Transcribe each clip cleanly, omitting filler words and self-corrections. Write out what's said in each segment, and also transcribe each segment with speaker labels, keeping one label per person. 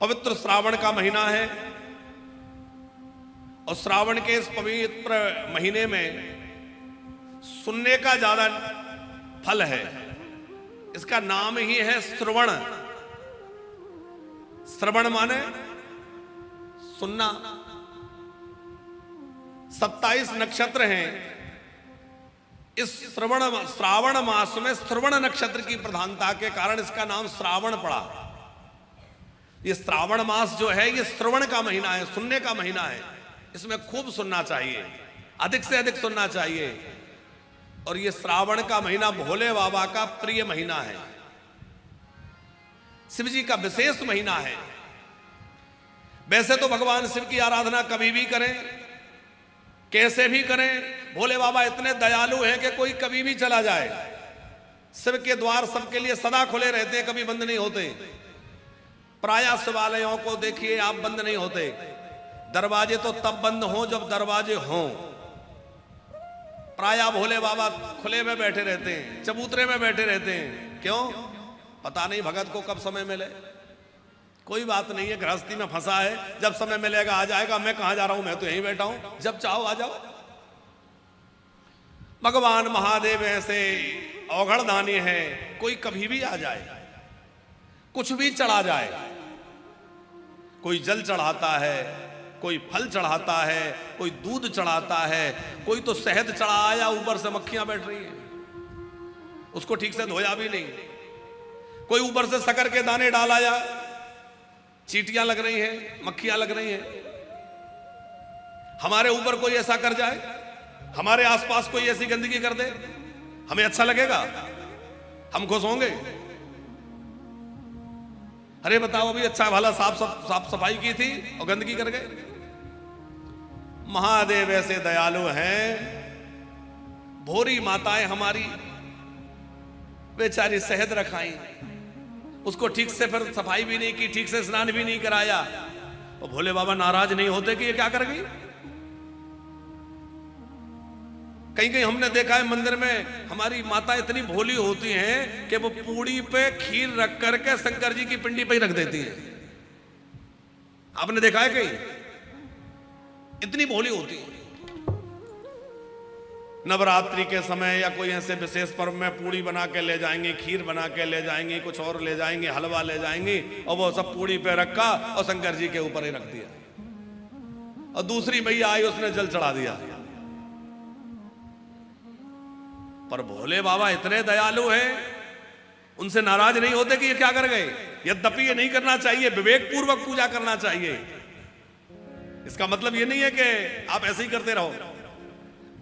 Speaker 1: पवित्र श्रावण का महीना है और श्रावण के इस पवित्र महीने में सुनने का ज्यादा फल है। इसका नाम ही है श्रवण। श्रवण माने सुनना। 27 नक्षत्र हैं। इस श्रावण मास में श्रवण नक्षत्र की प्रधानता के कारण इसका नाम श्रावण पड़ा। ये श्रावण मास जो है ये श्रवण का महीना है, सुनने का महीना है। इसमें खूब सुनना चाहिए, अधिक से अधिक सुनना चाहिए। और ये श्रावण का महीना भोले बाबा का प्रिय महीना है, शिव जी का विशेष महीना है। वैसे तो भगवान शिव की आराधना कभी भी करें, कैसे भी करें, भोले बाबा इतने दयालु हैं कि कोई कभी भी चला जाए। शिव के द्वार सबके लिए सदा खुले रहते हैं, कभी बंद नहीं होते। प्रायः शिवालयों को देखिए आप, बंद नहीं होते। दरवाजे तो तब बंद हों जब दरवाजे हों। प्रायः भोले बाबा खुले में बैठे रहते हैं, चबूतरे में बैठे रहते हैं। क्यों? पता नहीं भगत को कब समय मिले। कोई बात नहीं है, गृहस्थी में फंसा है, जब समय मिलेगा आ जाएगा। मैं कहां जा रहा हूं, मैं तो यहीं बैठा हूं, जब चाहो आ जाओ। भगवान महादेव ऐसे औघड़ दानी है, कोई कभी भी आ जाए, कुछ भी चढ़ा जाए। कोई जल चढ़ाता है, कोई फल चढ़ाता है, कोई दूध चढ़ाता है, कोई तो शहद चढ़ा आया, ऊपर से मक्खियां बैठ रही हैं, उसको ठीक से धोया भी नहीं। कोई ऊपर से शक्कर के दाने डाल आया, चींटियां लग रही हैं, मक्खियां लग रही हैं। हमारे ऊपर कोई ऐसा कर जाए, हमारे आसपास कोई ऐसी गंदगी कर दे, हमें अच्छा लगेगा? हम खुश होंगे? अरे बताओ, अभी अच्छा भला साफ सफाई की थी और गंदगी कर गए। महादेव ऐसे दयालु हैं। भोरी माताएं हमारी बेचारी शहद रखाई, उसको ठीक से फिर सफाई भी नहीं की, ठीक से स्नान भी नहीं कराया। तो भोले बाबा नाराज नहीं होते कि ये क्या कर गई? कहीं कहीं हमने देखा है मंदिर में हमारी माता इतनी भोली होती हैं कि वो पूड़ी पे खीर रख करके शंकर जी की पिंडी पे ही रख देती हैं। आपने देखा है कहीं? इतनी भोली होती है। नवरात्रि के समय या कोई ऐसे विशेष पर्व में पूड़ी बना के ले जाएंगी, खीर बना के ले जाएंगी, कुछ और ले जाएंगी, हलवा ले जाएंगी, और वो सब पूड़ी पे रखा और शंकर जी के ऊपर ही रख दिया। और दूसरी मैया आई, उसने जल चढ़ा दिया। पर भोले बाबा इतने दयालु हैं, उनसे नाराज नहीं होते कि ये क्या कर गए। यद्यपि ये नहीं करना चाहिए, विवेक पूर्वक पूजा करना चाहिए। इसका मतलब ये नहीं है कि आप ऐसे ही करते रहो।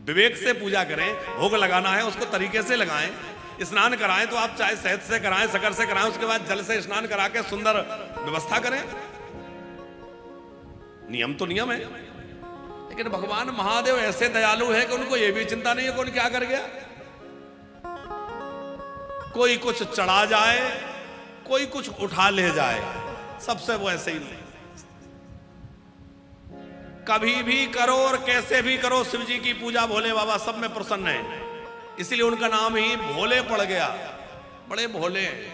Speaker 1: विवेक से पूजा करें, भोग लगाना है उसको तरीके से लगाएं। स्नान कराएं तो आप चाहे शहद से कराएं, शक्कर से कराएं, उसके बाद जल से स्नान करा के सुंदर व्यवस्था करें। नियम तो नियम है, लेकिन भगवान महादेव ऐसे दयालु है कि उनको यह भी चिंता नहीं है कौन क्या कर गया। कोई कुछ चढ़ा जाए, कोई कुछ उठा ले जाए, सबसे वो ऐसे ही नहीं। कभी भी करो और कैसे भी करो शिव जी की पूजा, भोले बाबा सब में प्रसन्न है। इसलिए उनका नाम ही भोले पड़ गया। बड़े भोले हैं।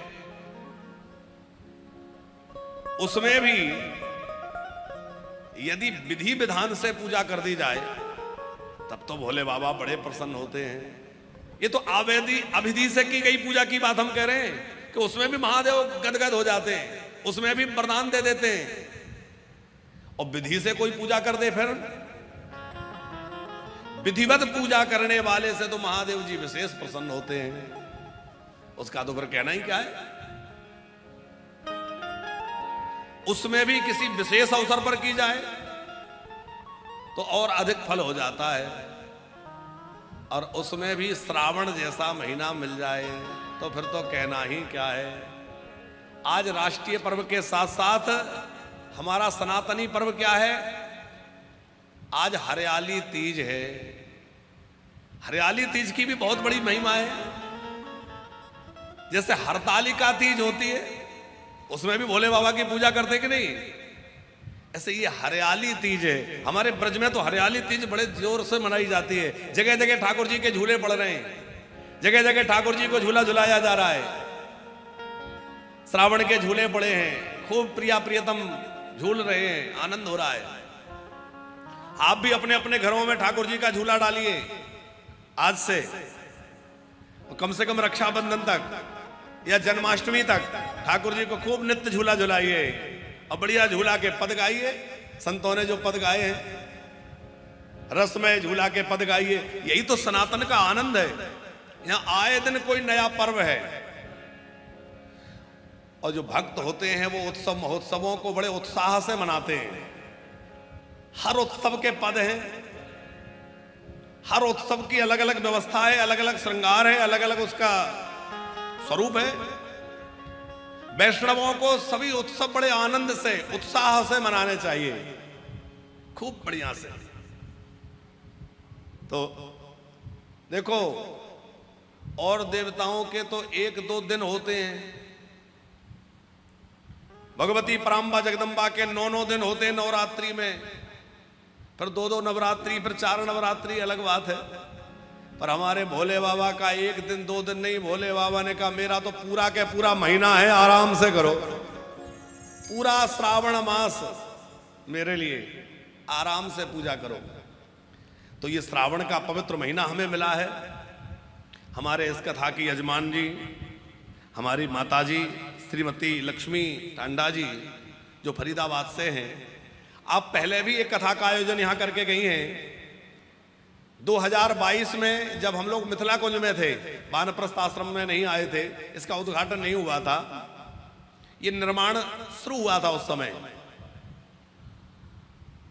Speaker 1: उसमें भी यदि विधि विधान से पूजा कर दी जाए तब तो भोले बाबा बड़े प्रसन्न होते हैं। ये तो अविधि से की गई पूजा की बात हम कह रहे हैं कि उसमें भी महादेव गदगद हो जाते हैं, उसमें भी वरदान दे देते हैं। और विधि से कोई पूजा कर दे, फिर विधिवत पूजा करने वाले से तो महादेव जी विशेष प्रसन्न होते हैं। उसका तो फिर कहना ही क्या है। उसमें भी किसी विशेष अवसर पर की जाए तो और अधिक फल हो जाता है। और उसमें भी श्रावण जैसा महीना मिल जाए तो फिर तो कहना ही क्या है। आज राष्ट्रीय पर्व के साथ साथ हमारा सनातनी पर्व क्या है? आज हरियाली तीज है। हरियाली तीज की भी बहुत बड़ी महिमा है। जैसे हरतालिका तीज होती है, उसमें भी भोले बाबा की पूजा करते कि नहीं, ऐसे ये हरियाली तीज है। हमारे ब्रज में तो हरियाली तीज बड़े जोर से मनाई जाती है। जगह जगह ठाकुर जी के झूले पड़ रहे हैं, जगह जगह ठाकुर जी को झूला झुलाया जा रहा है। श्रावण के झूले पड़े हैं, खूब प्रिया प्रियतम झूल रहे हैं, आनंद हो रहा है। आप भी अपने अपने घरों में ठाकुर जी का झूला डालिए आज से कम रक्षाबंधन तक या जन्माष्टमी तक ठाकुर जी को खूब नित्य झूला झुलाइए और बढ़िया झूला के पद गाइए। संतों ने जो पद गाए हैं, रसमय झूला के पद गाइए। यही तो सनातन का आनंद है। यहां आए दिन कोई नया पर्व है और जो भक्त होते हैं वो उत्सव महोत्सवों को बड़े उत्साह से मनाते हैं। हर उत्सव के पद हैं, हर उत्सव की अलग अलग व्यवस्था है, अलग अलग श्रृंगार है, अलग अलग उसका स्वरूप है। वैष्णवों को सभी उत्सव बड़े आनंद से उत्साह से मनाने चाहिए, खूब बढ़िया से। तो देखो, और देवताओं के तो 1-2 दिन होते हैं, भगवती पराम्बा जगदम्बा के 9-9 दिन होते हैं नवरात्रि में, फिर 2-2 नवरात्रि, फिर 4 नवरात्रि, अलग बात है। पर हमारे भोले बाबा का 1 दिन 2 दिन नहीं, भोले बाबा ने कहा मेरा तो पूरा के पूरा महीना है, आराम से करो, पूरा श्रावण मास मेरे लिए आराम से पूजा करो। तो ये श्रावण का पवित्र महीना हमें मिला है। हमारे इस कथा की यजमान जी, हमारी माता जी श्रीमती लक्ष्मी टांडा जी, जो फरीदाबाद से हैं, आप पहले भी एक कथा का आयोजन यहां करके गई हैं। 2022 में जब हम लोग मिथिला कुंज में थे, वानप्रस्थ आश्रम में नहीं आए थे, इसका उद्घाटन नहीं हुआ था, ये निर्माण शुरू हुआ था उस समय।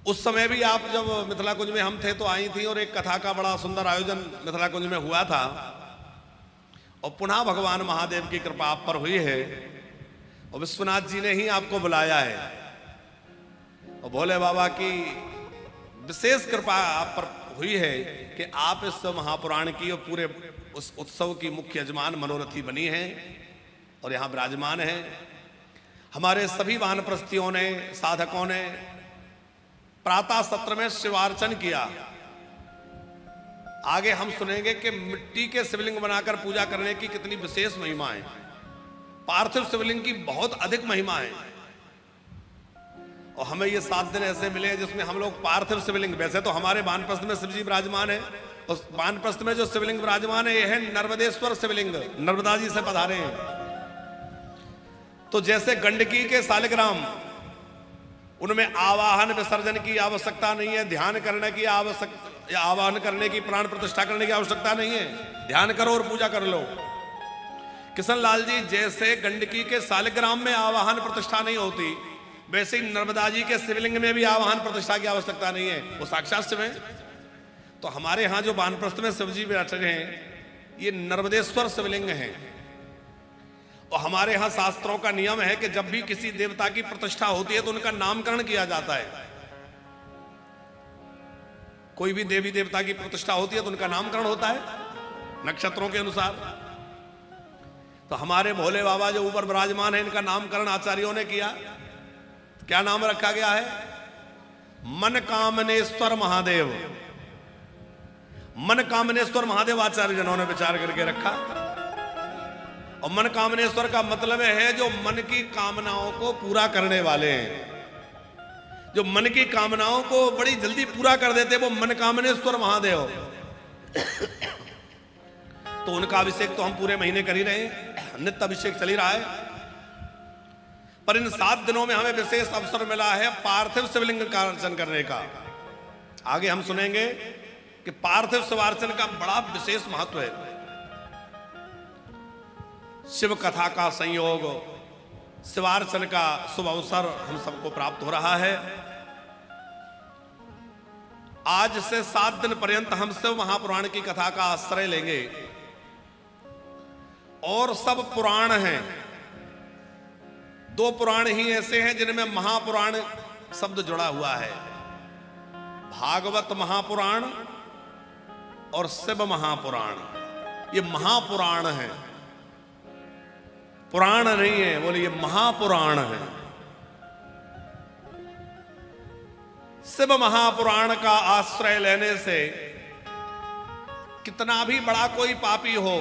Speaker 1: उस समय भी आप जब मिथिला कुंज में हम थे तो आई थी और एक कथा का बड़ा सुंदर आयोजन मिथिला कुंज में हुआ था। और पुनः भगवान महादेव की कृपा आप पर हुई है और विश्वनाथ जी ने ही आपको बुलाया है और भोले बाबा की विशेष कृपा आप पर हुई है कि आप इस महापुराण की और पूरे उस उत्सव की मुख्य यजमान मनोरथी बनी है और यहाँ विराजमान है। हमारे सभी वानप्रस्थियों ने, साधकों ने प्रातः सत्र में शिवार्चन किया। आगे हम सुनेंगे कि मिट्टी के शिवलिंग बनाकर पूजा करने की कितनी विशेष महिमा है। पार्थिव शिवलिंग की बहुत अधिक महिमा है और हमें ये 7 दिन ऐसे मिले जिसमें हम लोग पार्थिव शिवलिंग, वैसे तो हमारे वानप्रस्थ में शिव जी विराजमान है, उस वानप्रस्थ में जो शिवलिंग विराजमान है यह है नर्मदेश्वर शिवलिंग, नर्मदा जी से पधारे हैं। तो जैसे गंडकी के शालिग्राम, उनमें आवाहन विसर्जन की आवश्यकता नहीं है, ध्यान करने की आवश्यकता, आवाहन करने की, प्राण प्रतिष्ठा करने की आवश्यकता नहीं है, ध्यान करो और पूजा कर लो। किशन लाल जी, जैसे गंडकी के शालिग्राम में आवाहन प्रतिष्ठा नहीं होती, वैसे ही नर्मदा जी के शिवलिंग में भी आवाहन प्रतिष्ठा की आवश्यकता नहीं है, वो साक्षात शिव है। तो हमारे यहाँ जो वानप्रस्थ में शिव जी बैठे हैं ये नर्मदेश्वर शिवलिंग है और हमारे यहाँ शास्त्रों का नियम है कि जब भी किसी देवता की प्रतिष्ठा होती है तो उनका नामकरण किया जाता है। कोई भी देवी देवता की प्रतिष्ठा होती है तो उनका नामकरण होता है नक्षत्रों के अनुसार। तो हमारे भोले बाबा जो ऊपर विराजमान है, इनका नामकरण आचार्यों ने किया। क्या नाम रखा गया है? मन कामनेश्वर महादेव। मन कामनेश्वर महादेव आचार्य जनों ने विचार करके रखा। और मन कामनेश्वर का मतलब है जो मन की कामनाओं को पूरा करने वाले हैं, जो मन की कामनाओं को बड़ी जल्दी पूरा कर देते, वो मन कामनेश्वर महादेव। तो उनका अभिषेक तो हम पूरे महीने कर ही रहे हैं, नित्य अभिषेक चल ही रहा है। पर इन 7 दिनों में हमें विशेष अवसर मिला है पार्थिव शिवलिंग का अर्चन करने का। आगे हम सुनेंगे कि पार्थिव शिवार्चन का बड़ा विशेष महत्व है। शिव कथा का संयोग, शिवार्चन का शुभ अवसर हम सबको प्राप्त हो रहा है। आज से 7 दिन पर्यंत हम शिव महापुराण की कथा का आश्रय लेंगे और सब पुराण हैं। 2 पुराण ही ऐसे हैं जिनमें महापुराण शब्द जुड़ा हुआ है, भागवत महापुराण और शिव महापुराण। ये महापुराण है, पुराण नहीं है, बोले ये महापुराण है। शिव महापुराण का आश्रय लेने से कितना भी बड़ा कोई पापी हो,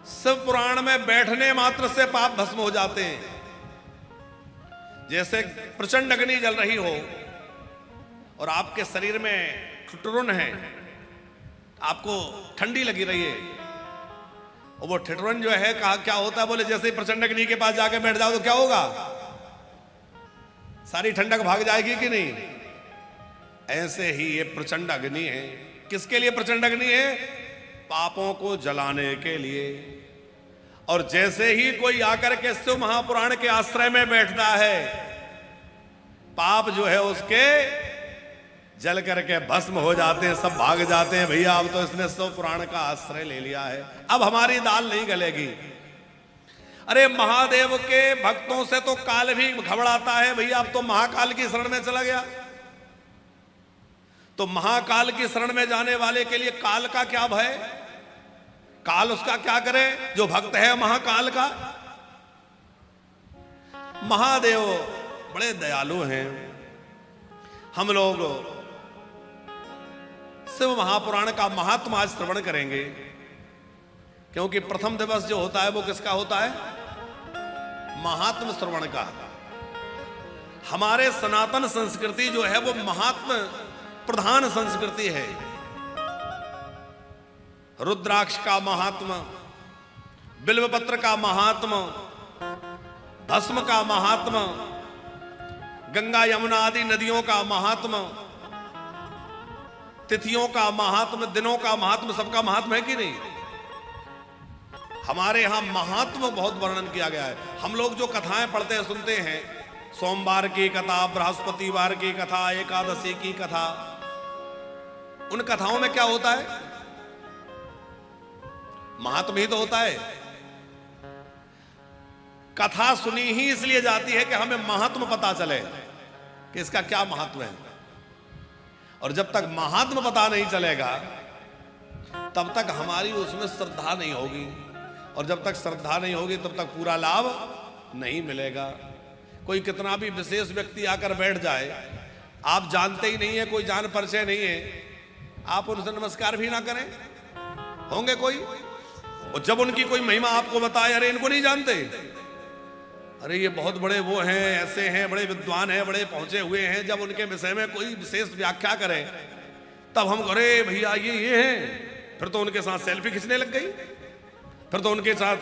Speaker 1: शिव पुराण में बैठने मात्र से पाप भस्म हो जाते हैं। जैसे प्रचंड अग्नि जल रही हो और आपके शरीर में ठिठुरन है, आपको ठंडी लगी रही है, और वो ठिठुरन जो है कहा क्या होता है, बोले जैसे ही प्रचंड अग्नि के पास जाके बैठ जाओ तो क्या होगा, सारी ठंडक भाग जाएगी कि नहीं। ऐसे ही ये प्रचंड अग्नि है। किसके लिए प्रचंड अग्नि है? पापों को जलाने के लिए। और जैसे ही कोई आकर के शिव महापुराण के आश्रय में बैठता है, पाप जो है उसके जल करके भस्म हो जाते हैं, सब भाग जाते हैं। भैया अब तो इसने शिव पुराण का आश्रय ले लिया है, अब हमारी दाल नहीं गलेगी। अरे महादेव के भक्तों से तो काल भी घबराता है, भैया अब तो महाकाल की शरण में चला गया। तो महाकाल की शरण में जाने वाले के लिए काल का क्या भय, काल उसका क्या करे जो भक्त है महाकाल का। महादेव बड़े दयालु हैं। हम लोग शिव महापुराण का महात्मा आज श्रवण करेंगे, क्योंकि प्रथम दिवस जो होता है वो किसका होता है? महात्म श्रवण का। हमारे सनातन संस्कृति जो है वो महात्म प्रधान संस्कृति है। रुद्राक्ष का महात्मा, बिल्वपत्र का महात्मा, भस्म का महात्मा, गंगा यमुना आदि नदियों का महात्मा, तिथियों का महात्मा, दिनों का महात्मा, सबका महात्मा है कि नहीं? हमारे यहां महात्मा बहुत वर्णन किया गया है। हम लोग जो कथाएं पढ़ते हैं सुनते हैं, सोमवार की कथा, बृहस्पतिवार की कथा, एकादशी की कथा, उन कथाओं में क्या होता है? महात्मा ही तो होता है। कथा सुनी ही इसलिए जाती है कि हमें महात्मा पता चले कि इसका क्या महत्व है। और जब तक महात्मा पता नहीं चलेगा तब तक हमारी उसमें श्रद्धा नहीं होगी, और जब तक श्रद्धा नहीं होगी तब तक पूरा लाभ नहीं मिलेगा। कोई कितना भी विशेष व्यक्ति आकर बैठ जाए, आप जानते ही नहीं है, कोई जान परिचय नहीं है, आप उनसे नमस्कार भी ना करें, होंगे कोई? और जब उनकी कोई महिमा आपको बताए, अरे इनको नहीं जानते, अरे ये बहुत बड़े वो हैं, ऐसे हैं, बड़े विद्वान हैं, बड़े पहुंचे हुए हैं, जब उनके विषय में कोई विशेष व्याख्या करें तब हम अरे भैया ये हैं, फिर तो उनके साथ सेल्फी खींचने लग गई, फिर तो उनके साथ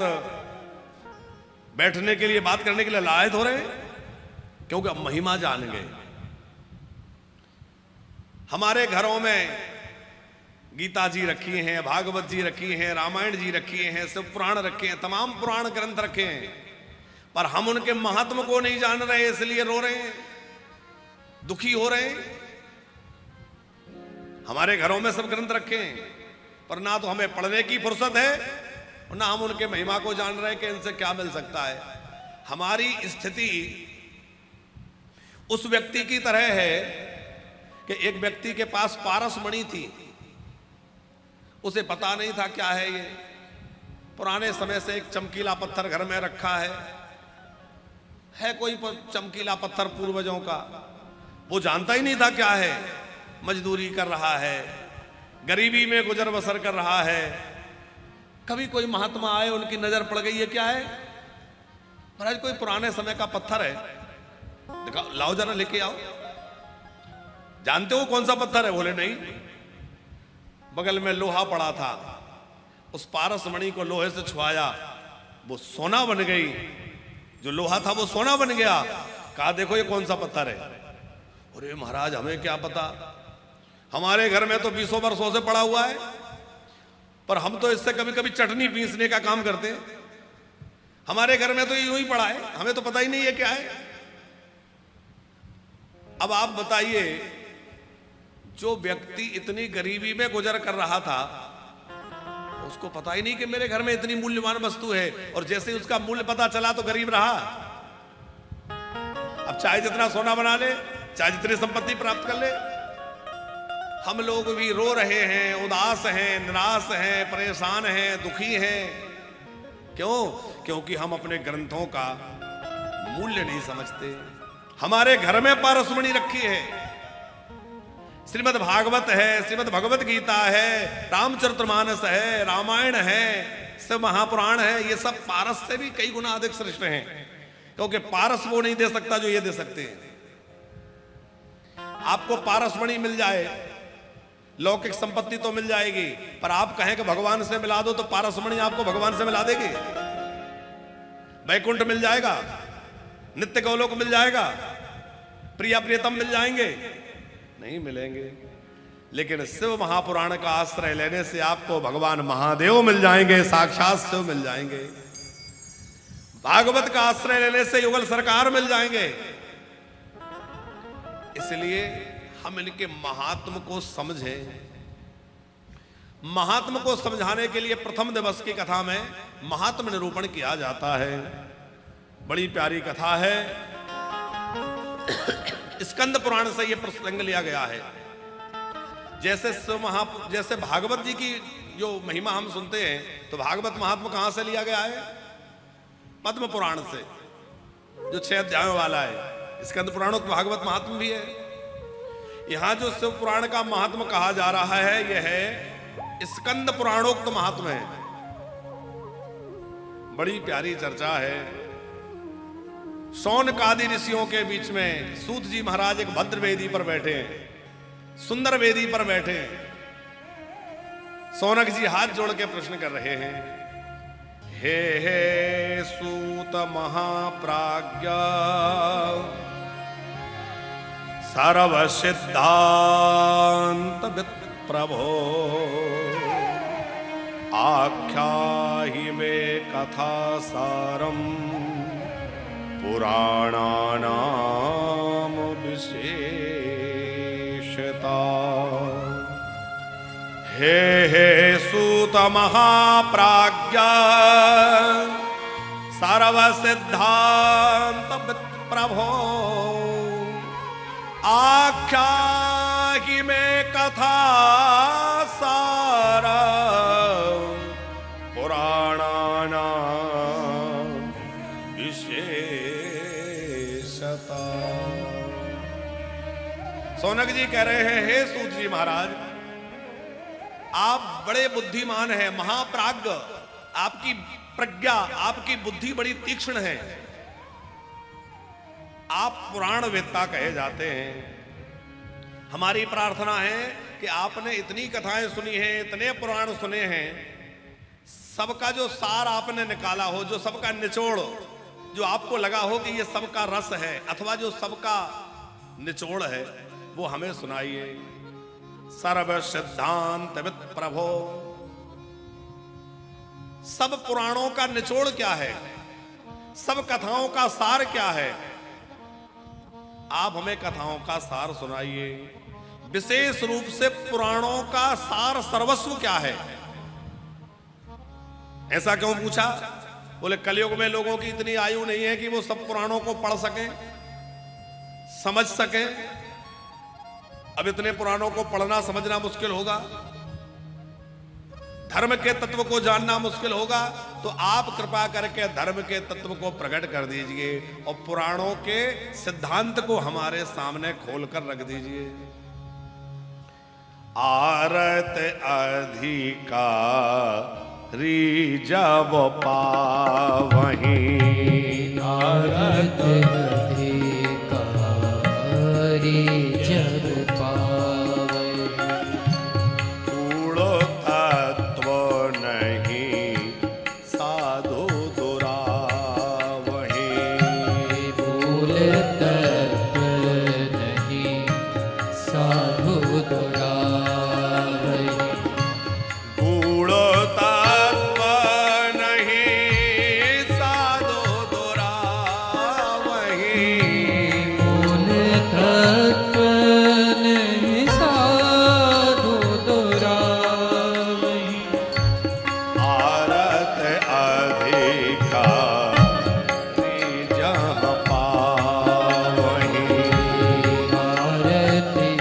Speaker 1: बैठने के लिए, बात करने के लिए लायक हो रहे हैं, क्योंकि अब महिमा जान गए। हमारे घरों में गीता जी रखी हैं, भागवत जी रखी हैं, रामायण जी रखी हैं, शिव पुराण रखे हैं, तमाम पुराण ग्रंथ रखे हैं, पर हम उनके महात्मा को नहीं जान रहे, इसलिए रो रहे हैं, दुखी हो रहे हैं। हमारे घरों में सब ग्रंथ रखे हैं, पर ना तो हमें पढ़ने की फुर्सत है और ना हम उनके महिमा को जान रहे हैं कि इनसे क्या मिल सकता है। हमारी स्थिति उस व्यक्ति की तरह है कि एक व्यक्ति के पास पारस मणि थी, उसे पता नहीं था क्या है ये। पुराने समय से एक चमकीला पत्थर घर में रखा है कोई चमकीला पत्थर पूर्वजों का, वो जानता ही नहीं था क्या है। मजदूरी कर रहा है, गरीबी में गुजर बसर कर रहा है। कभी कोई महात्मा आए, उनकी नजर पड़ गई, ये क्या है? महाराज कोई पुराने समय का पत्थर है, दिखाओ, लाओ जरा लेके आओ। जानते हो कौन सा पत्थर है? बोले नहीं। बगल में लोहा पड़ा था, उस पारस मणि को लोहे से छुआया, वो सोना बन गई। जो लोहा था वो सोना बन गया। कहा देखो ये कौन सा पत्थर है? अरे महाराज हमें क्या पता, हमारे घर में तो 20 वर्षों से पड़ा हुआ है, पर हम तो इससे कभी कभी चटनी पीसने का काम करते हैं। हमारे घर में तो यूं ही पड़ा है, हमें तो पता ही नहीं है क्या है। अब आप बताइए, जो व्यक्ति इतनी गरीबी में गुजर कर रहा था, उसको पता ही नहीं कि मेरे घर में इतनी मूल्यवान वस्तु है, और जैसे ही उसका मूल्य पता चला तो गरीब रहा। अब चाहे जितना सोना बना ले, चाहे जितनी संपत्ति प्राप्त कर ले, हम लोग भी रो रहे हैं, उदास हैं, निराश हैं, परेशान हैं, दुखी हैं। क्यों? क्योंकि हम अपने ग्रंथों का मूल्य नहीं समझते। हमारे घर में पारसमणि रखी है, श्रीमद् भागवत है, श्रीमद् भगवत गीता है, रामचरितमानस है, रामायण है, शिव महापुराण है, ये सब पारस से भी कई गुना अधिक श्रेष्ठ हैं। क्योंकि पारस वो नहीं दे सकता जो ये दे सकते हैं। आपको पारसमणि मिल जाए, लौकिक संपत्ति तो मिल जाएगी, पर आप कहें कि भगवान से मिला दो तो पारसमणि आपको भगवान से मिला देगी? वैकुंठ मिल जाएगा, नित्य गौलोक मिल जाएगा, प्रिया प्रियतम मिल जाएंगे? नहीं मिलेंगे। लेकिन शिव महापुराण का आश्रय लेने से आपको भगवान महादेव मिल जाएंगे, साक्षात शिव मिल जाएंगे। भागवत का आश्रय लेने से युगल सरकार मिल जाएंगे। इसलिए हम इनके महात्म को समझें। महात्म को समझाने के लिए प्रथम दिवस की कथा में महात्म निरूपण किया जाता है। बड़ी प्यारी कथा है, स्कंद पुराण से यह प्रसंग लिया गया है। जैसे भागवत जी की जो महिमा हम सुनते हैं, तो भागवत महात्म कहां से लिया गया है? पद्म पुराण से, जो 6 अध्यायों वाला है। स्कंद पुराणों का भागवत महात्म भी है। यहां जो शिव पुराण का महात्म कहा जा रहा है, यह है स्कंद पुराणोक्त महात्म है। बड़ी प्यारी चर्चा है। शौनकादि ऋषियों के बीच में सूत जी महाराज एक भद्र वेदी पर बैठे हैं, सुंदर वेदी पर बैठे हैं। शौनक जी हाथ जोड़ के प्रश्न कर रहे हैं, हे सूत महाप्राज्ञ सर्व सिद्धांत विप्रभो, आख्याहि मे कथा सारम पुराणानाम विशेषता। हे सूत महाप्राज्ञ सर्व सिद्धांत विप्रभो, आख्याहि मे कथा सारम पुराणानाम विशेषता। शौनक जी कह रहे हैं, हे सूत जी महाराज, आप बड़े बुद्धिमान हैं, महाप्राज्ञ, आपकी प्रज्ञा, आपकी बुद्धि बड़ी तीक्ष्ण है, आप पुराण वेत्ता कहे जाते हैं। हमारी प्रार्थना है कि आपने इतनी कथाएं सुनी हैं, इतने पुराण सुने हैं, सबका जो सार आपने निकाला हो, जो सबका निचोड़, जो आपको लगा हो कि ये सबका रस है अथवा जो सबका निचोड़ है, वो हमें सुनाइए। सर्व सिद्धांत विप्रभो, सब पुराणों का निचोड़ क्या है, सब कथाओं का सार क्या है, आप हमें कथाओं का सार सुनाइए। विशेष रूप से पुराणों का सार सर्वस्व क्या है? ऐसा क्यों पूछा? बोले कलयुग में लोगों की इतनी आयु नहीं है कि वो सब पुराणों को पढ़ सकें, समझ सकें। अब इतने पुराणों को पढ़ना समझना मुश्किल होगा, धर्म के तत्व को जानना मुश्किल होगा। तो आप कृपा करके धर्म के तत्व को प्रकट कर दीजिए और पुराणों के सिद्धांत को हमारे सामने खोलकर रख दीजिए। आरत अधिकारी जब पावहीं,
Speaker 2: आरत अधिकारी जब पावहीं,
Speaker 1: कूढ़ तत्व नहीं साधु दुरावहीं,
Speaker 2: भूल तत्व नहीं साधु दुरावहीं,
Speaker 1: गूढ़ तत्व नहीं साधु दुरावहीं,
Speaker 2: भूल तत्व नहीं साधु दुरावहीं,
Speaker 1: आरत अधिकारी जहाँ पावहीं,
Speaker 2: आरती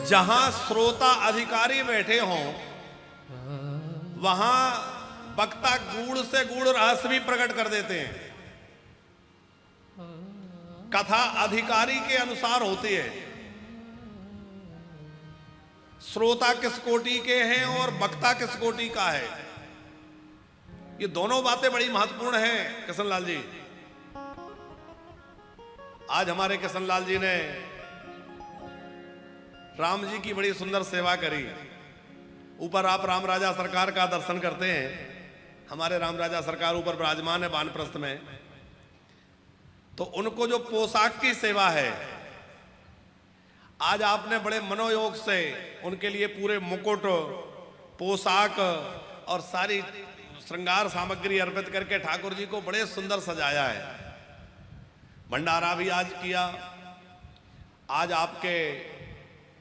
Speaker 1: जहां श्रोता अधिकारी बैठे हों, वहां वक्ता गूढ़ से गूढ़ रहस्य भी प्रकट कर देते हैं। कथा अधिकारी के अनुसार होती है। श्रोता किस कोटि के हैं और वक्ता किस कोटि का है, ये दोनों बातें बड़ी महत्वपूर्ण हैं किशनलाल जी। आज हमारे किशनलाल जी ने राम जी की बड़ी सुंदर सेवा करी। ऊपर आप राम राजा सरकार का दर्शन करते हैं, हमारे राम राजा सरकार ऊपर विराजमान है वानप्रस्थ में, तो उनको जो पोशाक की सेवा है, आज आपने बड़े मनोयोग से उनके लिए पूरे मुकुट, पोशाक और सारी श्रृंगार सामग्री अर्पित करके ठाकुर जी को बड़े सुंदर सजाया है। भंडारा भी आज किया। आज आपके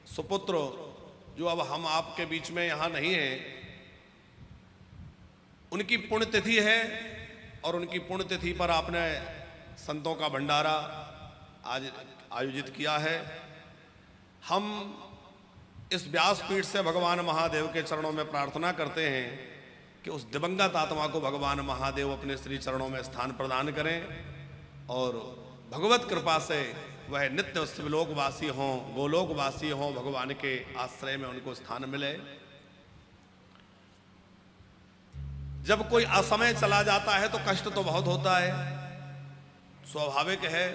Speaker 1: सुपुत्र जो अब हम आपके बीच में यहाँ नहीं हैं, उनकी पुण्यतिथि है और उनकी पुण्यतिथि पर आपने संतों का भंडारा आज आयोजित किया है। हम इस व्यासपीठ से भगवान महादेव के चरणों में प्रार्थना करते हैं कि उस दिवंगत आत्मा को भगवान महादेव अपने श्री चरणों में स्थान प्रदान करें और भगवत कृपा से वह नित्य शिवलोकवासी हों, गोलोकवासी हों, भगवान के आश्रय में उनको स्थान मिले। जब कोई असमय चला जाता है तो कष्ट तो बहुत होता है, स्वाभाविक है,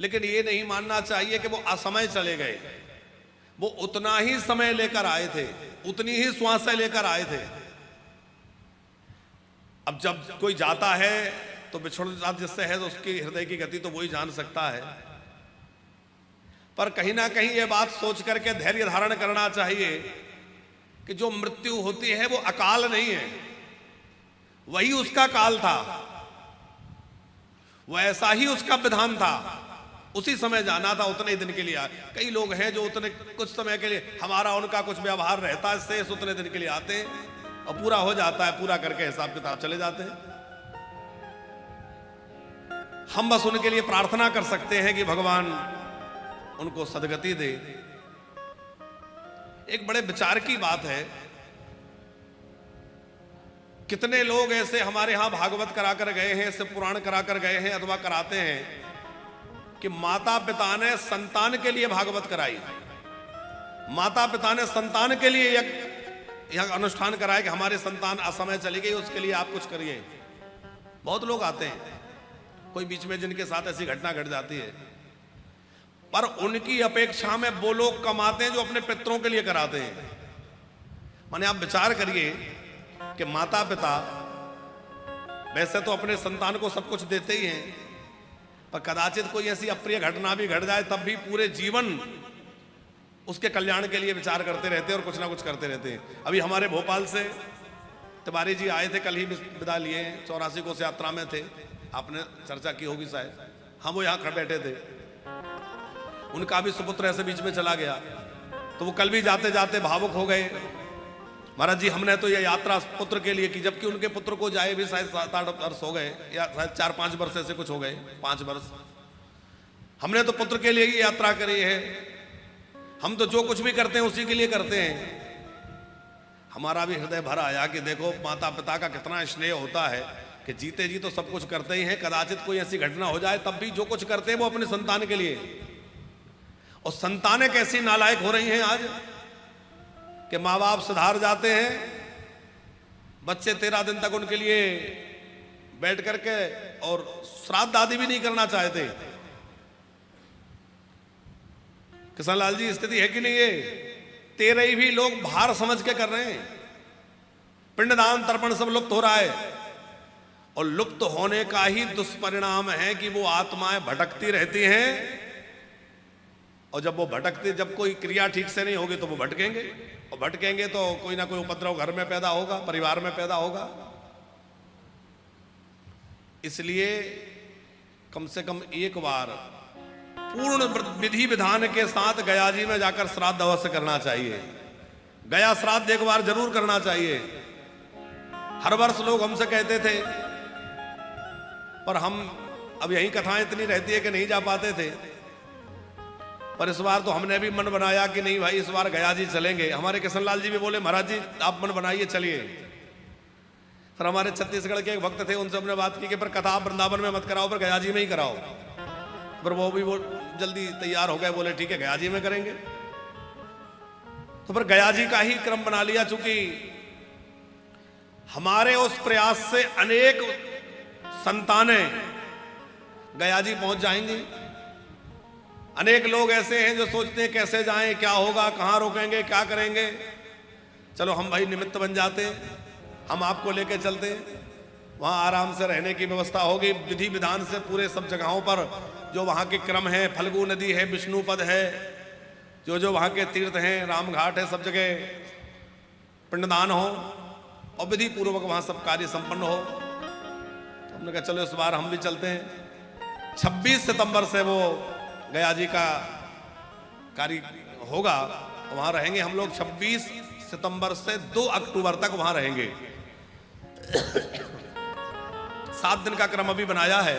Speaker 1: लेकिन ये नहीं मानना चाहिए कि वो असमय चले गए। वो उतना ही समय लेकर आए थे, उतनी ही श्वासें लेकर आए थे। अब जब कोई जाता है तो बिछुड़ना जिससे है तो उसकी हृदय की गति तो वही जान सकता है, पर कहीं ना कहीं ये बात सोच करके धैर्य धारण करना चाहिए कि जो मृत्यु होती है वो अकाल नहीं है, वही उसका काल था, वो ऐसा ही उसका विधान था, उसी समय जाना था, उतने दिन के लिए। कई लोग हैं जो उतने कुछ समय के लिए, हमारा उनका कुछ व्यवहार रहता है, शेष उतने दिन के लिए आते हैं और पूरा हो जाता है, पूरा करके हिसाब किताब चले जाते हैं। हम बस उनके लिए प्रार्थना कर सकते हैं कि भगवान उनको सदगति दे। एक बड़े विचार की बात है, कितने लोग ऐसे हमारे यहां भागवत कराकर गए हैं, शिव पुराण कराकर गए हैं अथवा कराते हैं कि माता पिता ने संतान के लिए भागवत कराई, माता पिता ने संतान के लिए यह अनुष्ठान कराया कि हमारे संतान असमय चली गई, उसके लिए आप कुछ करिए। बहुत लोग आते हैं, कोई बीच में जिनके साथ ऐसी घटना घट जाती है, पर उनकी अपेक्षा में वो लोग कमाते हैं जो अपने पितरों के लिए कराते हैं। माने आप विचार करिए कि माता पिता वैसे तो अपने संतान को सब कुछ देते ही हैं, पर कदाचित कोई ऐसी अप्रिय घटना भी घट जाए तब भी पूरे जीवन उसके कल्याण के लिए विचार करते रहते हैं और कुछ ना कुछ करते रहते हैं। अभी हमारे भोपाल से तिवारी जी आए थे, कल ही विदा लिए, 84 कोस यात्रा में थे, आपने चर्चा की होगी शायद। हम वो यहाँ खड़े बैठे थे, उनका भी सुपुत्र ऐसे बीच में चला गया, तो वो कल भी जाते जाते भावुक हो गए। महाराज जी हमने तो ये यात्रा पुत्र के लिए की, जबकि उनके पुत्र को जाए भी शायद 7-8 वर्ष हो गए, या शायद 4-5 वर्ष ऐसे कुछ हो गए, 5 वर्ष। हमने तो पुत्र के लिए ही यात्रा करी है, हम तो जो कुछ भी करते हैं उसी के लिए करते हैं। हमारा भी हृदय भर आया कि देखो माता पिता का कितना स्नेह होता है कि जीते जी तो सब कुछ करते ही हैं, कदाचित कोई ऐसी घटना हो जाए तब भी जो कुछ करते हैं वो अपने संतान के लिए। और संतानें कैसी नालायक हो रही हैं आज कि माँ बाप सुधार जाते हैं, बच्चे 13 दिन तक उनके लिए बैठ करके और श्राद्ध आदि भी नहीं करना चाहते। किशनलाल जी स्थिति है कि नहीं? ये 13 भी लोग भार समझ के कर रहे हैं, पिंडदान तर्पण सब लुप्त हो रहा है, और लुप्त होने का ही दुष्परिणाम है कि वो आत्माएं भटकती रहती हैं, और जब वो भटकते, जब कोई क्रिया ठीक से नहीं होगी तो वो भटकेंगे, और भटकेंगे तो कोई ना कोई उपद्रव घर में पैदा होगा, परिवार में पैदा होगा। इसलिए कम से कम एक बार पूर्ण विधि विधान के साथ गया जी में जाकर श्राद्ध अवश्य करना चाहिए। गया श्राद्ध एक बार जरूर करना चाहिए। हर वर्ष लोग हमसे कहते थे, पर हम अब यही कथाएं इतनी रहती है कि नहीं जा पाते थे, पर इस बार तो हमने भी मन बनाया कि नहीं भाई इस बार गया जी चलेंगे। हमारे किशनलाल जी भी बोले महाराज जी आप मन बनाइए चलिए। फिर हमारे छत्तीसगढ़ के एक भक्त थे, उनसे हमने बात की कि पर कथा आप वृंदावन में मत कराओ, पर गया जी में ही कराओ। पर वो भी जल्दी तैयार हो गए, बोले ठीक है गया जी में करेंगे। तो फिर गया जी का ही क्रम बना लिया, चूंकि हमारे उस प्रयास से अनेक संतानें गया जी पहुंच जाएंगी। अनेक लोग ऐसे हैं जो सोचते हैं कैसे जाएं, क्या होगा, कहां रुकेंगे, क्या करेंगे। चलो हम भाई निमित्त बन जाते, हम आपको लेके चलते, वहां आराम से रहने की व्यवस्था होगी। विधि विधान से पूरे सब जगहों पर जो वहां के क्रम है, फल्गु नदी है, विष्णुपद है, जो जो वहां के तीर्थ हैं, राम घाट है, सब जगह पिंडदान हो और विधि पूर्वक वहां सब कार्य संपन्न हो। तो हमने कहा चलो इस बार हम भी चलते हैं। 26 सितंबर से वो गया जी का कार्य होगा, वहां रहेंगे हम लोग। 26 सितंबर से 2 अक्टूबर तक वहां रहेंगे। 7 दिन का क्रम अभी बनाया है।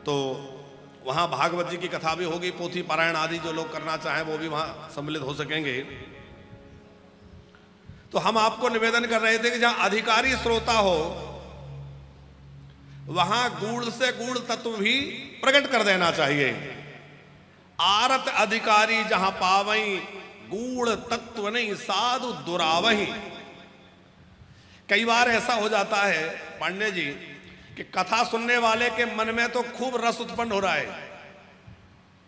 Speaker 1: तो वहां भागवत जी की कथा भी होगी, पोथी पारायण आदि जो लोग करना चाहें वो भी वहां सम्मिलित हो सकेंगे। तो हम आपको निवेदन कर रहे थे कि जहां अधिकारी श्रोता हो वहां गूढ़ से गूढ़ तत्व भी प्रकट कर देना चाहिए। आरत अधिकारी जहां पावई, गूढ़ तत्व नहीं साधु दुरावही। कई बार ऐसा हो जाता है पांडे जी कि कथा सुनने वाले के मन में तो खूब रस उत्पन्न हो रहा है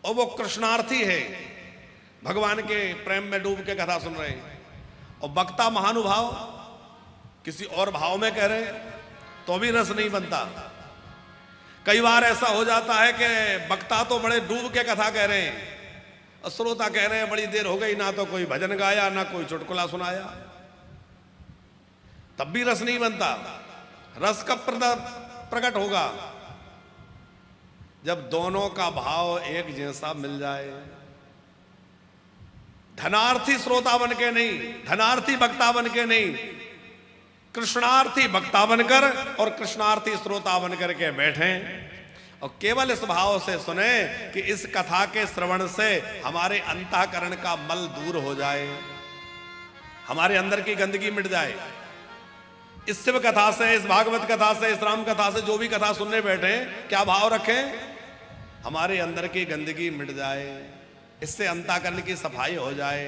Speaker 1: और वो कृष्णार्थी है, भगवान के प्रेम में डूब के कथा सुन रहे हैं, और वक्ता महानुभाव किसी और भाव में कह रहे हैं तो भी रस नहीं बनता। कई बार ऐसा हो जाता है कि वक्ता तो बड़े डूब के कथा कह रहे हैं और श्रोता कह रहे हैं बड़ी देर हो गई, ना तो कोई भजन गाया ना कोई चुटकुला सुनाया, तब भी रस नहीं बनता। रस कब प्रकट होगा? जब दोनों का भाव एक जैसा मिल जाए। धनार्थी श्रोता बन के नहीं, धनार्थी वक्ता बन के नहीं, कृष्णार्थी वक्ता बनकर और कृष्णार्थी श्रोता बनकर के बैठे और केवल इस भाव से सुने कि इस कथा के श्रवण से हमारे अंतःकरण का मल दूर हो जाए, हमारे अंदर की गंदगी मिट जाए। इस शिव कथा से, इस भागवत कथा से, इस राम कथा से, जो भी कथा सुनने बैठे क्या भाव रखें? हमारे अंदर की गंदगी मिट जाए, इससे अंतःकरण की सफाई हो जाए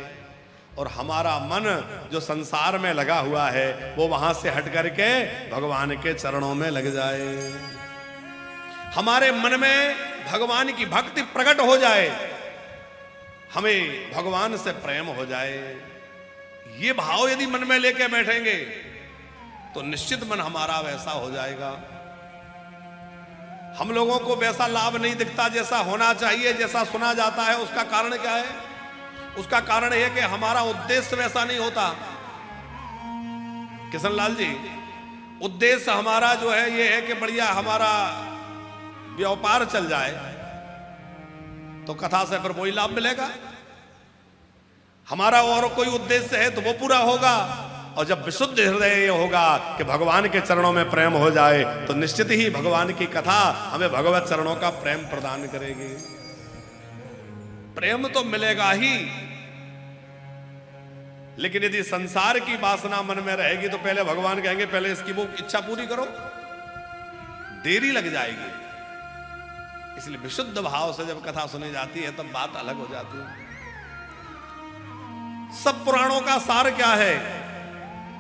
Speaker 1: और हमारा मन जो संसार में लगा हुआ है वो वहां से हट करके भगवान के चरणों में लग जाए। हमारे मन में भगवान की भक्ति प्रकट हो जाए, हमें भगवान से प्रेम हो जाए। ये भाव यदि मन में लेके बैठेंगे तो निश्चित मन हमारा वैसा हो जाएगा। हम लोगों को वैसा लाभ नहीं दिखता जैसा होना चाहिए, जैसा सुना जाता है। उसका कारण क्या है? उसका कारण यह कि हमारा उद्देश्य वैसा नहीं होता। किशनलाल जी, उद्देश्य हमारा जो है ये है कि बढ़िया हमारा व्यापार चल जाए तो कथा से फिर वही लाभ मिलेगा। हमारा और कोई उद्देश्य है तो वो पूरा होगा। और जब विशुद्ध हृदय होगा कि भगवान के चरणों में प्रेम हो जाए तो निश्चित ही भगवान की कथा हमें भगवत चरणों का प्रेम प्रदान करेगी। प्रेम तो मिलेगा ही, लेकिन यदि संसार की वासना मन में रहेगी तो पहले भगवान कहेंगे पहले इसकी वो इच्छा पूरी करो, देरी लग जाएगी। इसलिए विशुद्ध भाव से जब कथा सुनी जाती है तब बात अलग हो जाती है। सब पुराणों का सार क्या है?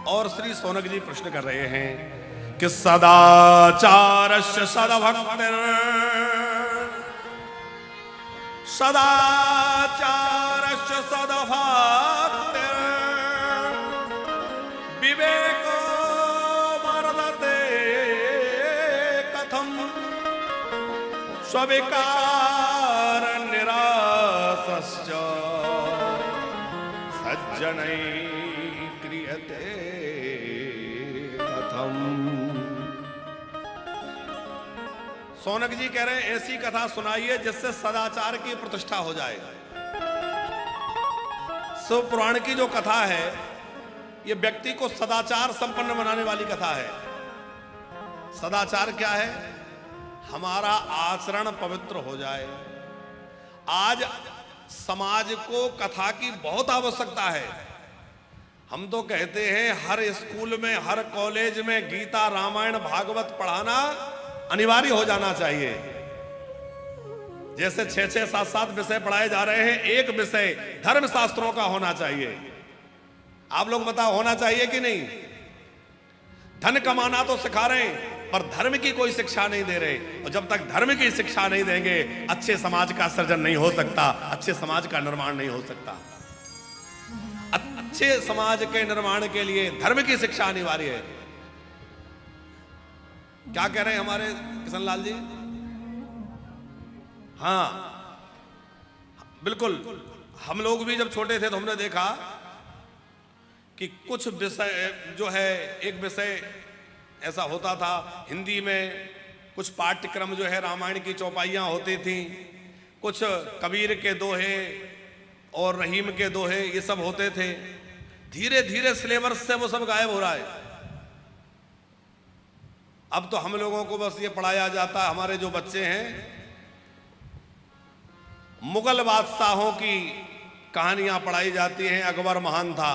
Speaker 1: और श्री सोनक जी प्रश्न कर रहे हैं कि सदाचारस्य सदभक्तिर, सदाचारस्य सदभक्तिर, विवेको वर्धते कथम, स्विकार निरासश्च सज्जनै क्रियते कथम। सोनक जी कह रहे हैं ऐसी कथा सुनाइए जिससे सदाचार की प्रतिष्ठा हो जाए। शिव पुराण की जो कथा है ये व्यक्ति को सदाचार संपन्न बनाने वाली कथा है। सदाचार क्या है? हमारा आचरण पवित्र हो जाए। आज समाज को कथा की बहुत आवश्यकता है। हम तो कहते हैं हर स्कूल में, हर कॉलेज में गीता, रामायण, भागवत पढ़ाना अनिवार्य हो जाना चाहिए। जैसे 6-6, 7-7 विषय पढ़ाए जा रहे हैं, एक विषय धर्मशास्त्रों का होना चाहिए। आप लोग बताओ, होना चाहिए कि नहीं? धन कमाना तो सिखा रहे हैं, पर धर्म की कोई शिक्षा नहीं दे रहे। और जब तक धर्म की शिक्षा नहीं देंगे, अच्छे समाज का सृजन नहीं हो सकता, अच्छे समाज का निर्माण नहीं हो सकता। अच्छे समाज के निर्माण के लिए धर्म की शिक्षा अनिवार्य है। क्या कह रहे हैं हमारे किशन लाल जी? हाँ, बिल्कुल। हम लोग भी जब छोटे थे तो हमने देखा कि कुछ विषय जो है, एक विषय ऐसा होता था हिंदी में, कुछ पाठ्यक्रम जो है रामायण की चौपाइयाँ होती थी, कुछ कबीर के दोहे और रहीम के दोहे, ये सब होते थे। धीरे धीरे सिलेबस से वो सब गायब हो रहा है। अब तो हम लोगों को बस ये पढ़ाया जाता है, हमारे जो बच्चे हैं, मुगल बादशाहों की कहानियां पढ़ाई जाती हैं। अकबर महान था,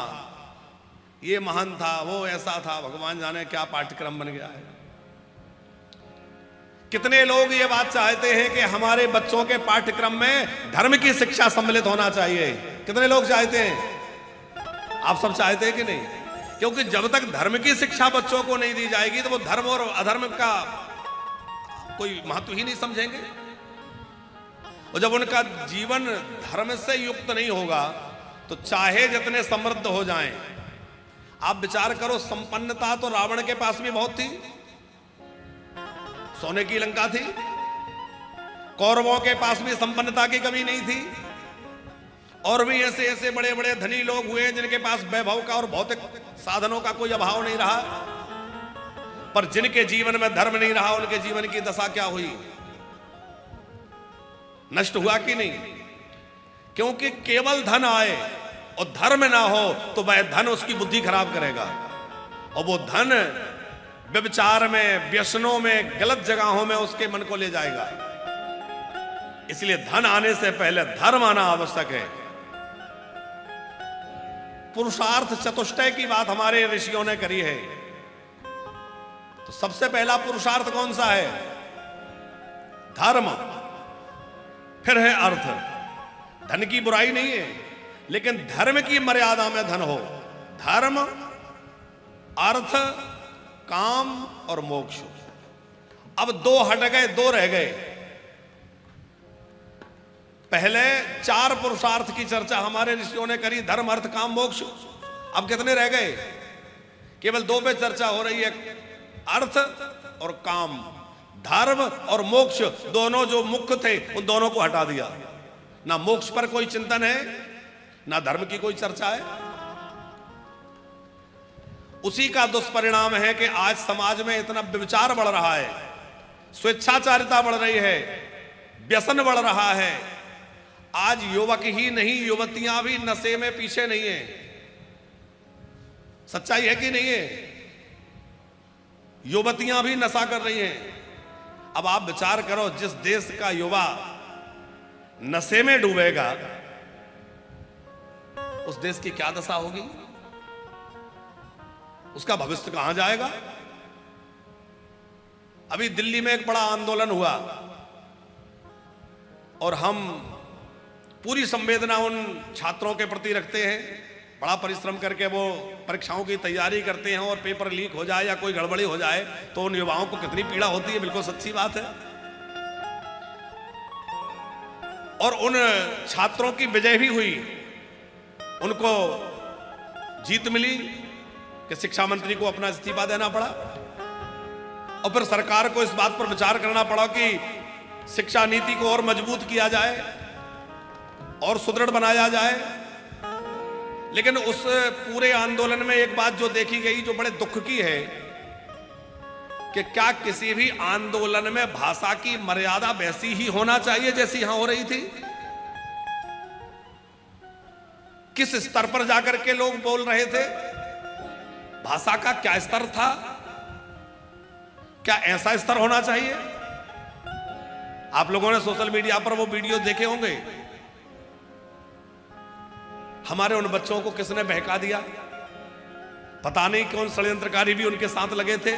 Speaker 1: ये महान था, वो ऐसा था, भगवान जाने क्या पाठ्यक्रम बन गया है। कितने लोग ये बात चाहते हैं कि हमारे बच्चों के पाठ्यक्रम में धर्म की शिक्षा सम्मिलित होना चाहिए? कितने लोग चाहते हैं? आप सब चाहते हैं कि नहीं? क्योंकि जब तक धर्म की शिक्षा बच्चों को नहीं दी जाएगी तो वो धर्म और अधर्म का कोई महत्व ही नहीं समझेंगे। और जब उनका जीवन धर्म से युक्त नहीं होगा तो चाहे जितने समृद्ध हो जाएं, आप विचार करो, संपन्नता तो रावण के पास भी बहुत थी, सोने की लंका थी। कौरवों के पास भी संपन्नता की कमी नहीं थी। और भी ऐसे ऐसे बड़े बड़े धनी लोग हुए जिनके पास वैभव का और भौतिक साधनों का कोई अभाव नहीं रहा, पर जिनके जीवन में धर्म नहीं रहा, उनके जीवन की दशा क्या हुई? नष्ट हुआ कि नहीं? क्योंकि केवल धन आए और धर्म ना हो तो वह धन उसकी बुद्धि खराब करेगा, और वो धन व्यभिचार में, व्यसनों में, गलत जगहों में उसके मन को ले जाएगा। इसलिए धन आने से पहले धर्म आना आवश्यक है। पुरुषार्थ चतुष्टय की बात हमारे ऋषियों ने करी है। तो सबसे पहला पुरुषार्थ कौन सा है? धर्म, फिर है अर्थ। धन की बुराई नहीं है, लेकिन धर्म की मर्यादा में धन हो। धर्म, अर्थ, काम और मोक्ष। अब दो हट गए, दो रह गए। पहले 4 पुरुषार्थ की चर्चा हमारे ऋषियों ने करी, धर्म, अर्थ, काम, मोक्ष। अब कितने रह गए? केवल 2 पे चर्चा हो रही है, अर्थ और काम। धर्म और मोक्ष दोनों जो मुख्य थे उन दोनों को हटा दिया। ना मोक्ष पर कोई चिंतन है, ना धर्म की कोई चर्चा है। उसी का दुष्परिणाम है कि आज समाज में इतना व्यभिचार बढ़ रहा है, स्वेच्छाचारिता बढ़ रही है, व्यसन बढ़ रहा है। आज युवक ही नहीं, युवतियां भी नशे में पीछे नहीं है। सच्चाई है कि नहीं है? युवतियां भी नशा कर रही हैं। अब आप विचार करो, जिस देश का युवा नशे में डूबेगा उस देश की क्या दशा होगी? उसका भविष्य कहां जाएगा? अभी दिल्ली में एक बड़ा आंदोलन हुआ और हम पूरी संवेदना उन छात्रों के प्रति रखते हैं। बड़ा परिश्रम करके वो परीक्षाओं की तैयारी करते हैं और पेपर लीक हो जाए या कोई गड़बड़ी हो जाए तो उन युवाओं को कितनी पीड़ा होती है। बिल्कुल सच्ची बात है। और उन छात्रों की विजय भी हुई, उनको जीत मिली कि शिक्षा मंत्री को अपना इस्तीफा देना पड़ा और फिर सरकार को इस बात पर विचार करना पड़ा कि शिक्षा नीति को और मजबूत किया जाए और सुदृढ़ बनाया जाए। लेकिन उस पूरे आंदोलन में एक बात जो देखी गई, जो बड़े दुख की है, कि क्या किसी भी आंदोलन में भाषा की मर्यादा वैसी ही होना चाहिए जैसी यहां हो रही थी? किस स्तर पर जाकर के लोग बोल रहे थे? भाषा का क्या स्तर था? क्या ऐसा स्तर होना चाहिए? आप लोगों ने सोशल मीडिया पर वो वीडियो देखे होंगे। हमारे उन बच्चों को किसने बहका दिया? पता नहीं कौन षड्यंत्रकारी भी उनके साथ लगे थे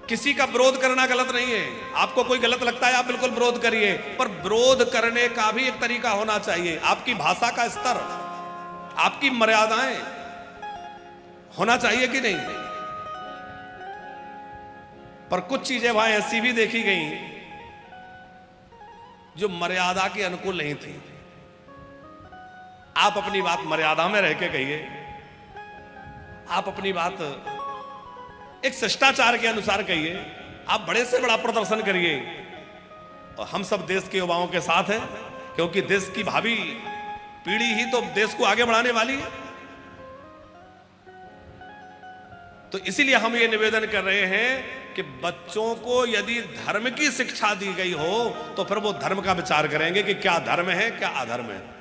Speaker 1: किसी का विरोध करना गलत नहीं है। आपको कोई गलत लगता है आप बिल्कुल विरोध करिए, पर विरोध करने का भी एक तरीका होना चाहिए। आपकी भाषा का स्तर, आपकी मर्यादाएं होना चाहिए कि नहीं। पर कुछ चीजें वहां ऐसी भी देखी गई जो मर्यादा के अनुकूल नहीं थी। आप अपनी बात मर्यादा में रह के कहिए, आप अपनी बात एक शिष्टाचार के अनुसार कहिए, आप बड़े से बड़ा प्रदर्शन करिए। और हम सब देश के युवाओं के साथ हैं, क्योंकि देश की भावी पीढ़ी ही तो देश को आगे बढ़ाने वाली है। तो इसीलिए हम ये निवेदन कर रहे हैं कि बच्चों को यदि धर्म की शिक्षा दी गई हो तो फिर वो धर्म का विचार करेंगे कि क्या धर्म है क्या अधर्म है।